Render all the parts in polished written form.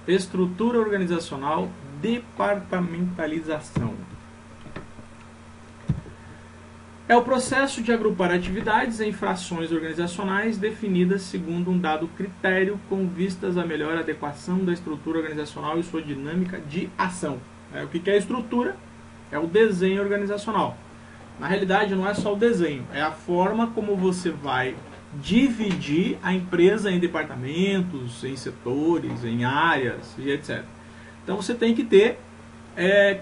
Estrutura organizacional, departamentalização. É o processo de agrupar atividades em frações organizacionais definidas segundo um dado critério com vistas à melhor adequação da estrutura organizacional e sua dinâmica de ação. O que é a estrutura? É o desenho organizacional. Na realidade, não é só o desenho, é a forma como você vai dividir a empresa em departamentos, em setores, em áreas e etc. Então você tem que ter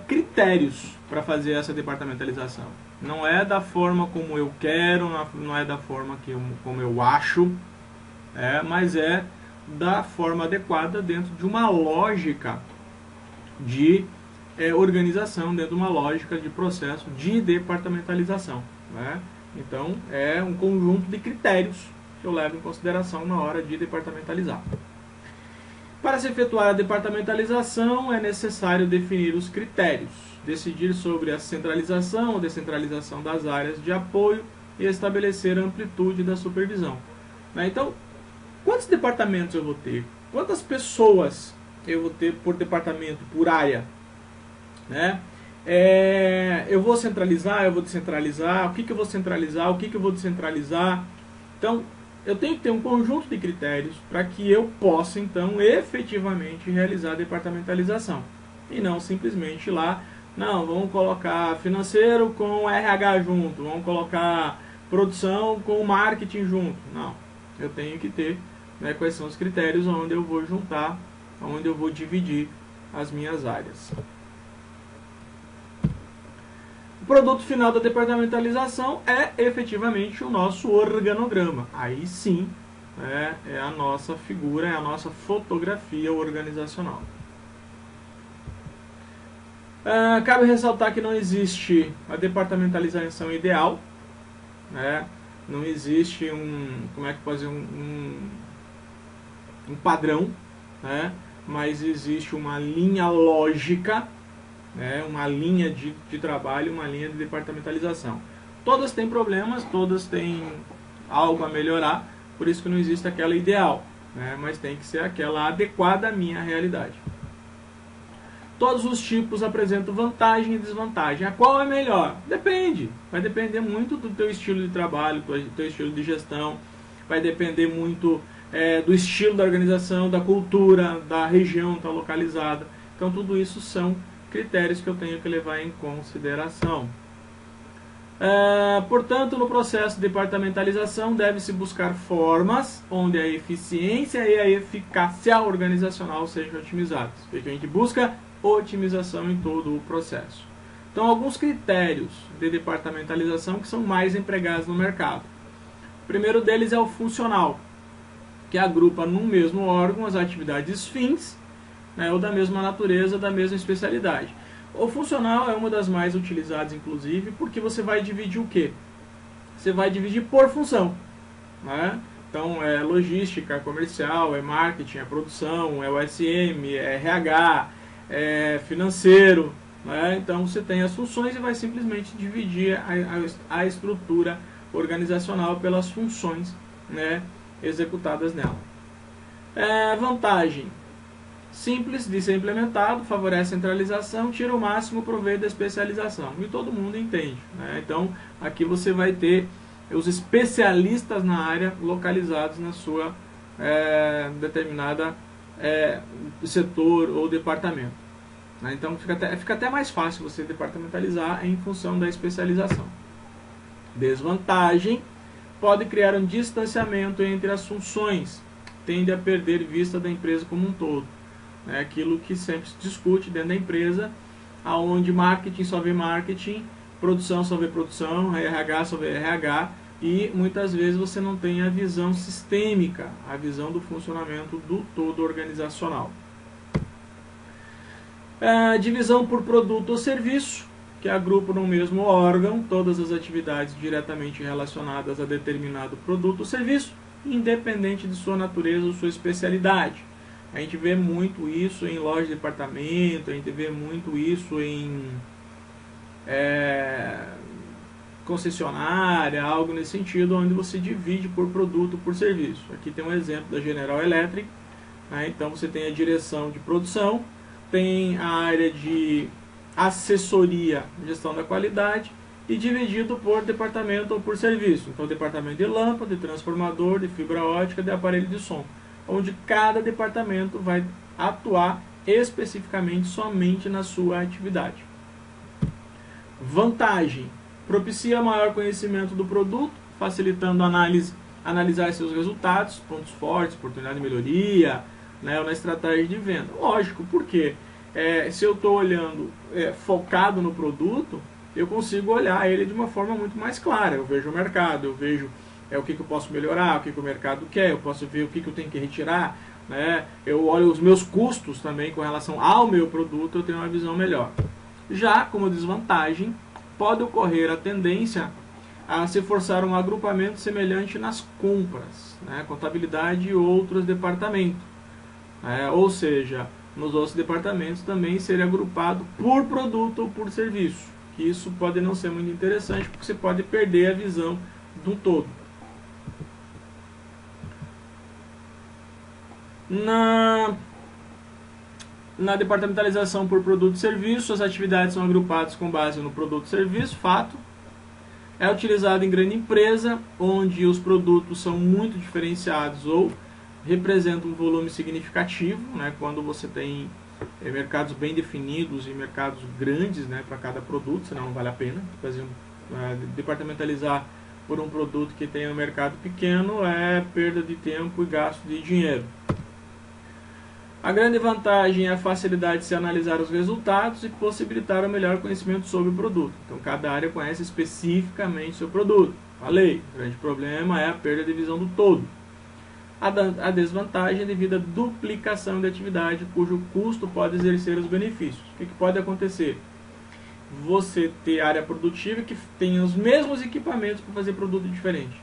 critérios para fazer essa departamentalização. Não é da forma como eu quero, não é da forma como eu acho, mas é da forma adequada dentro de uma lógica de organização, dentro de uma lógica de processo de departamentalização. Então, é um conjunto de critérios que eu levo em consideração na hora de departamentalizar. Para se efetuar a departamentalização, é necessário definir os critérios, decidir sobre a centralização ou descentralização das áreas de apoio e estabelecer a amplitude da supervisão. Então, quantos departamentos eu vou ter? Quantas pessoas eu vou ter por departamento, por área? Eu vou centralizar, eu vou descentralizar, o que eu vou centralizar, o que eu vou descentralizar. Então, eu tenho que ter um conjunto de critérios para que eu possa, então, efetivamente realizar a departamentalização. E não simplesmente ir lá, não, vamos colocar financeiro com RH junto, vamos colocar produção com marketing junto. Não, eu tenho que ter quais são os critérios onde eu vou juntar, onde eu vou dividir as minhas áreas. O produto final da departamentalização é efetivamente o nosso organograma. Aí sim, é a nossa figura, é a nossa fotografia organizacional. Cabe ressaltar que não existe a departamentalização ideal, não existe um padrão, mas existe uma linha lógica, uma linha de trabalho, uma linha de departamentalização. Todas têm problemas, todas têm algo a melhorar, por isso que não existe aquela ideal, mas tem que ser aquela adequada à minha realidade. Todos os tipos apresentam vantagem e desvantagem. A qual é melhor? Depende. Vai depender muito do teu estilo de trabalho, do teu estilo de gestão, vai depender muito do estilo da organização, da cultura, da região que está localizada. Então tudo isso são critérios que eu tenho que levar em consideração. Portanto, no processo de departamentalização deve-se buscar formas onde a eficiência e a eficácia organizacional sejam otimizadas. Porque a gente busca otimização em todo o processo. Então, alguns critérios de departamentalização que são mais empregados no mercado. O primeiro deles é o funcional, que agrupa no mesmo órgão as atividades fins, ou da mesma natureza, da mesma especialidade. O funcional é uma das mais utilizadas, inclusive, porque você vai dividir o quê? Você vai dividir por função. Então, é logística, comercial, é marketing, é produção, é o SM, é RH, é financeiro. Então, você tem as funções e vai simplesmente dividir a estrutura organizacional pelas funções executadas nela. Vantagem. Simples de ser implementado, favorece a centralização, tira o máximo proveito da especialização. E todo mundo entende. Então, aqui você vai ter os especialistas na área localizados na sua determinada setor ou departamento. Então, fica até mais fácil você departamentalizar em função da especialização. Desvantagem. Pode criar um distanciamento entre as funções. Tende a perder vista da empresa como um todo. É aquilo que sempre se discute dentro da empresa, onde marketing só vê marketing, produção só vê produção, RH só vê RH, e muitas vezes você não tem a visão sistêmica, a visão do funcionamento do todo organizacional. Divisão por produto ou serviço, que agrupa no mesmo órgão todas as atividades diretamente relacionadas a determinado produto ou serviço, independente de sua natureza ou sua especialidade. A gente vê muito isso em loja de departamento, a gente vê muito isso em concessionária, algo nesse sentido, onde você divide por produto, por serviço. Aqui tem um exemplo da General Electric, né? Então você tem a direção de produção, tem a área de assessoria, gestão da qualidade, e dividido por departamento ou por serviço. Então, departamento de lâmpada, de transformador, de fibra ótica, de aparelho de som, onde cada departamento vai atuar especificamente somente na sua atividade. Vantagem: propicia maior conhecimento do produto, facilitando a analisar seus resultados, pontos fortes, oportunidade de melhoria, né, ou na estratégia de venda. Lógico, porque se eu estou olhando focado no produto, eu consigo olhar ele de uma forma muito mais clara. Eu vejo o mercado, eu vejo o que eu posso melhorar, o que o mercado quer, eu posso ver o que eu tenho que retirar, né? Eu olho os meus custos também com relação ao meu produto, eu tenho uma visão melhor. Já como desvantagem, pode ocorrer a tendência a se forçar um agrupamento semelhante nas compras, né? Contabilidade e outros departamentos. Ou seja, nos outros departamentos também seria agrupado por produto ou por serviço. Que isso pode não ser muito interessante, porque você pode perder a visão do todo. Na departamentalização por produto e serviço, as atividades são agrupadas com base no produto e serviço, fato. É utilizado em grande empresa, onde os produtos são muito diferenciados ou representam um volume significativo, né, quando você tem mercados bem definidos e mercados grandes, né, para cada produto, senão não vale a pena. Por exemplo, departamentalizar por um produto que tem um mercado pequeno é perda de tempo e gasto de dinheiro. A grande vantagem é a facilidade de se analisar os resultados e possibilitar o melhor conhecimento sobre o produto. Então, cada área conhece especificamente seu produto. Falei, o grande problema é a perda de visão do todo. A desvantagem é devido à duplicação de atividade, cujo custo pode exercer os benefícios. O que pode acontecer? Você ter área produtiva que tem os mesmos equipamentos para fazer produto diferente.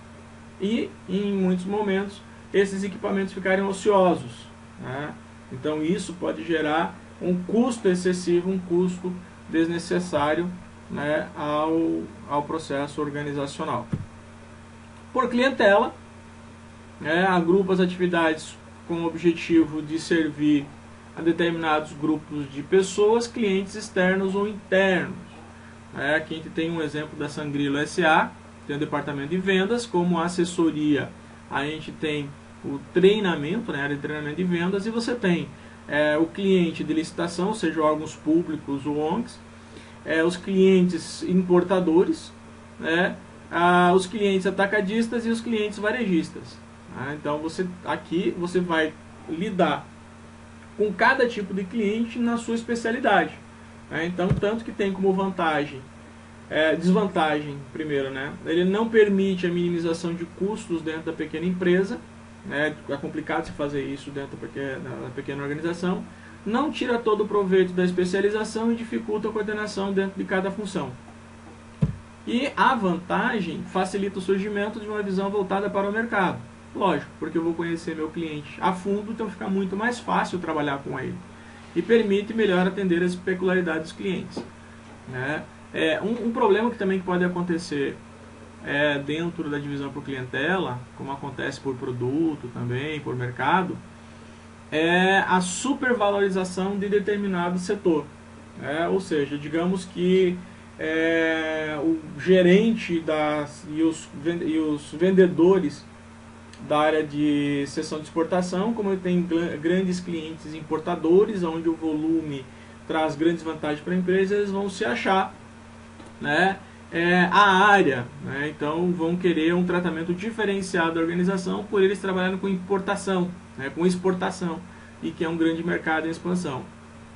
E, em muitos momentos, esses equipamentos ficarem ociosos, né? Então, isso pode gerar um custo excessivo, um custo desnecessário, né, ao processo organizacional. Por clientela, agrupa as atividades com o objetivo de servir a determinados grupos de pessoas, clientes externos ou internos. Aqui a gente tem um exemplo da Sangrilo SA, tem o departamento de vendas, como assessoria, a gente tem o treinamento, né, área de treinamento de vendas, e você tem o cliente de licitação, seja órgãos públicos ou ONGs, os clientes importadores, né, os clientes atacadistas e os clientes varejistas. Então aqui você vai lidar com cada tipo de cliente na sua especialidade. Então, tanto que tem como desvantagem, primeiro, né, ele não permite a minimização de custos dentro da pequena empresa, é complicado se fazer isso dentro da pequena organização, não tira todo o proveito da especialização e dificulta a coordenação dentro de cada função. E a vantagem facilita o surgimento de uma visão voltada para o mercado. Lógico, porque eu vou conhecer meu cliente a fundo, então fica muito mais fácil trabalhar com ele. E permite melhor atender as peculiaridades dos clientes. Um problema que também pode acontecer dentro da divisão por clientela, como acontece por produto também, por mercado, é a supervalorização de determinado setor. Ou seja, digamos que o gerente e os vendedores da área de seção de exportação, como ele tem grandes clientes importadores, onde o volume traz grandes vantagens para a empresa, eles vão se achar, né, a área, né? Então vão querer um tratamento diferenciado da organização por eles trabalharem com importação, né, com exportação, e que é um grande mercado em expansão,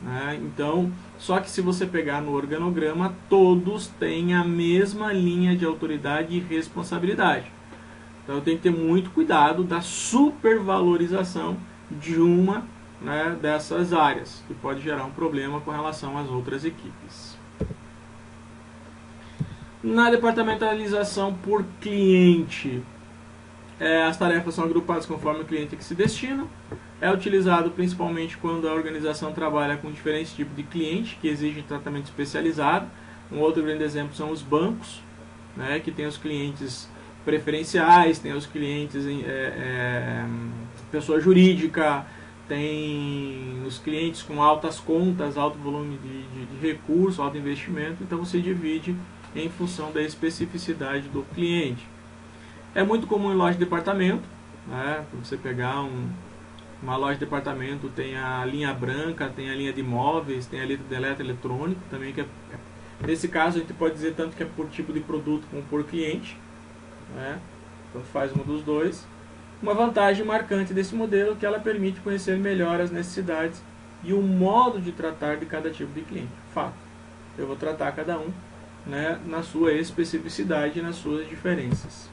né? Então, só que se você pegar no organograma, todos têm a mesma linha de autoridade e responsabilidade. Então tem que ter muito cuidado da supervalorização de uma, né, dessas áreas, que pode gerar um problema com relação às outras equipes. Na departamentalização por cliente, as tarefas são agrupadas conforme o cliente que se destina. É utilizado principalmente quando a organização trabalha com diferentes tipos de cliente que exigem tratamento especializado. Um outro grande exemplo são os bancos, né, que tem os clientes preferenciais, tem os clientes pessoa jurídica, tem os clientes com altas contas, alto volume de recursos, alto investimento, então você divide em função da especificidade do cliente. É muito comum em loja de departamento, né? Você pegar uma loja de departamento, tem a linha branca, tem a linha de móveis, tem a linha de eletroeletrônico também, que nesse caso a gente pode dizer tanto que é por tipo de produto como por cliente, né? Então faz um dos dois. Uma vantagem marcante desse modelo é que ela permite conhecer melhor as necessidades e o modo de tratar de cada tipo de cliente. Fato, eu vou tratar cada um, né, na sua especificidade e nas suas diferenças.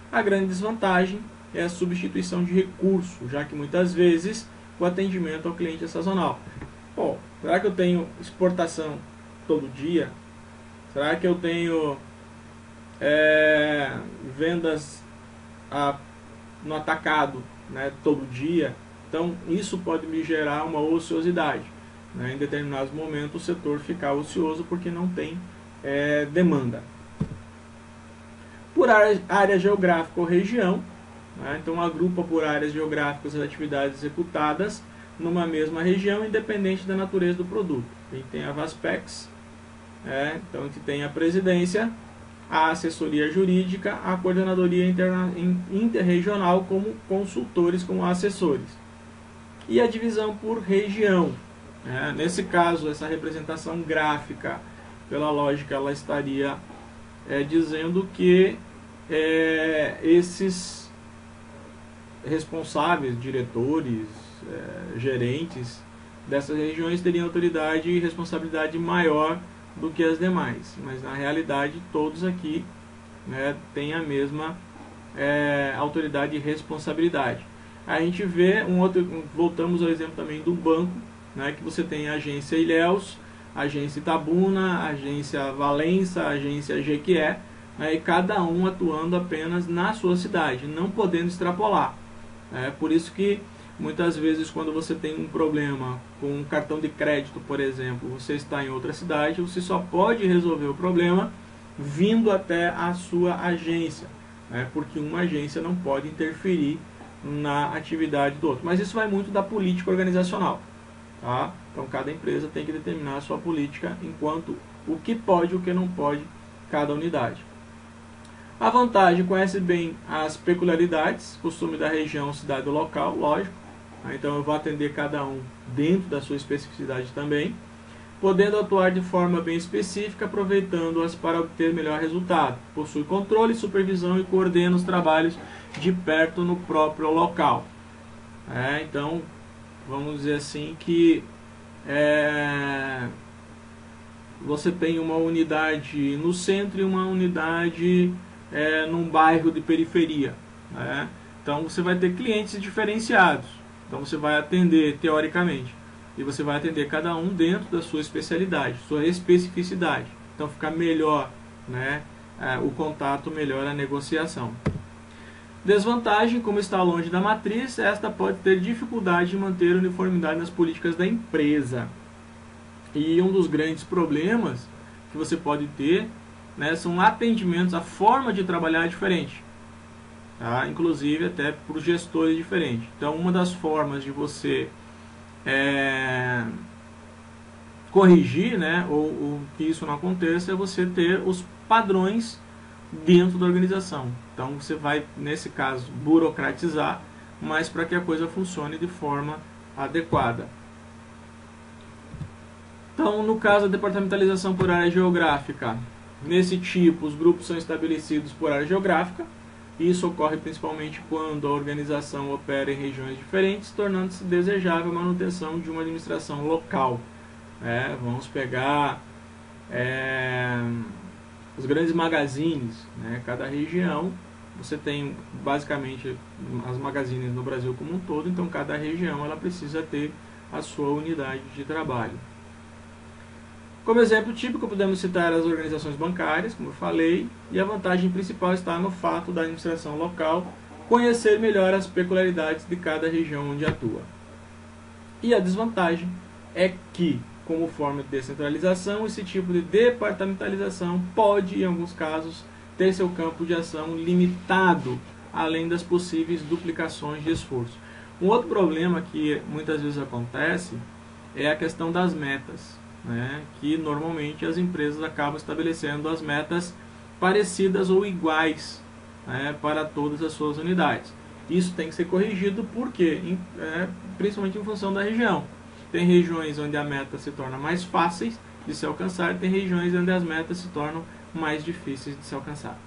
A grande desvantagem é a substituição de recurso, já que muitas vezes o atendimento ao cliente é sazonal. Bom, será que eu tenho exportação todo dia? Será que eu tenho vendas no atacado, né, todo dia? Então isso pode me gerar uma ociosidade, né? Em determinados momentos o setor ficar ocioso porque não tem demanda. Por área geográfica ou região, né? Então agrupa por áreas geográficas as atividades executadas numa mesma região, independente da natureza do produto. A gente tem a Vaspex, então a gente tem a presidência, a assessoria jurídica, a coordenadoria interregional como consultores, como assessores. E a divisão por região. Nesse caso, essa representação gráfica, pela lógica, ela estaria dizendo que esses responsáveis, diretores, gerentes dessas regiões teriam autoridade e responsabilidade maior do que as demais, mas na realidade todos aqui, né, têm a mesma autoridade e responsabilidade. A gente vê voltamos ao exemplo também do banco, né, que você tem a agência Ilhéus, a agência Itabuna, a agência Valença, a agência Jequié, né, e cada um atuando apenas na sua cidade, não podendo extrapolar. Por isso que muitas vezes quando você tem um problema com um cartão de crédito, por exemplo, você está em outra cidade, você só pode resolver o problema vindo até a sua agência, porque uma agência não pode interferir na atividade do outro. Mas isso vai muito da política organizacional, tá? Então cada empresa tem que determinar a sua política enquanto o que pode e o que não pode cada unidade. A vantagem: conhece bem as peculiaridades, costume da região, cidade ou local, lógico. Então eu vou atender cada um dentro da sua especificidade também, podendo atuar de forma bem específica, aproveitando-as para obter melhor resultado. Possui controle, supervisão e coordena os trabalhos de perto no próprio local. Então, vamos dizer assim que você tem uma unidade no centro e uma unidade num bairro de periferia. Então você vai ter clientes diferenciados. Então você vai atender teoricamente, e você vai atender cada um dentro da sua especialidade, sua especificidade. Então fica melhor, né, o contato, melhor a negociação. Desvantagem: como está longe da matriz, esta pode ter dificuldade de manter uniformidade nas políticas da empresa. E um dos grandes problemas que você pode ter, né, são atendimentos, a forma de trabalhar é diferente. Tá? Inclusive até para os gestores diferentes. Então uma das formas de você corrigir, né, ou que isso não aconteça, é você ter os padrões dentro da organização. Então você vai, nesse caso, burocratizar, mas para que a coisa funcione de forma adequada. Então, no caso da departamentalização por área geográfica, nesse tipo os grupos são estabelecidos por área geográfica. Isso ocorre principalmente quando a organização opera em regiões diferentes, tornando-se desejável a manutenção de uma administração local. Vamos pegar os grandes magazines, né? Cada região, você tem basicamente as magazines no Brasil como um todo, então cada região ela precisa ter a sua unidade de trabalho. Como exemplo típico, podemos citar as organizações bancárias, como eu falei, e a vantagem principal está no fato da administração local conhecer melhor as peculiaridades de cada região onde atua. E a desvantagem é que, como forma de descentralização, esse tipo de departamentalização pode, em alguns casos, ter seu campo de ação limitado, além das possíveis duplicações de esforço. Um outro problema que muitas vezes acontece é a questão das metas, né? Que normalmente as empresas acabam estabelecendo as metas parecidas ou iguais, né, para todas as suas unidades. Isso tem que ser corrigido porque, principalmente em função da região. Tem regiões onde a meta se torna mais fácil de se alcançar, e tem regiões onde as metas se tornam mais difíceis de se alcançar.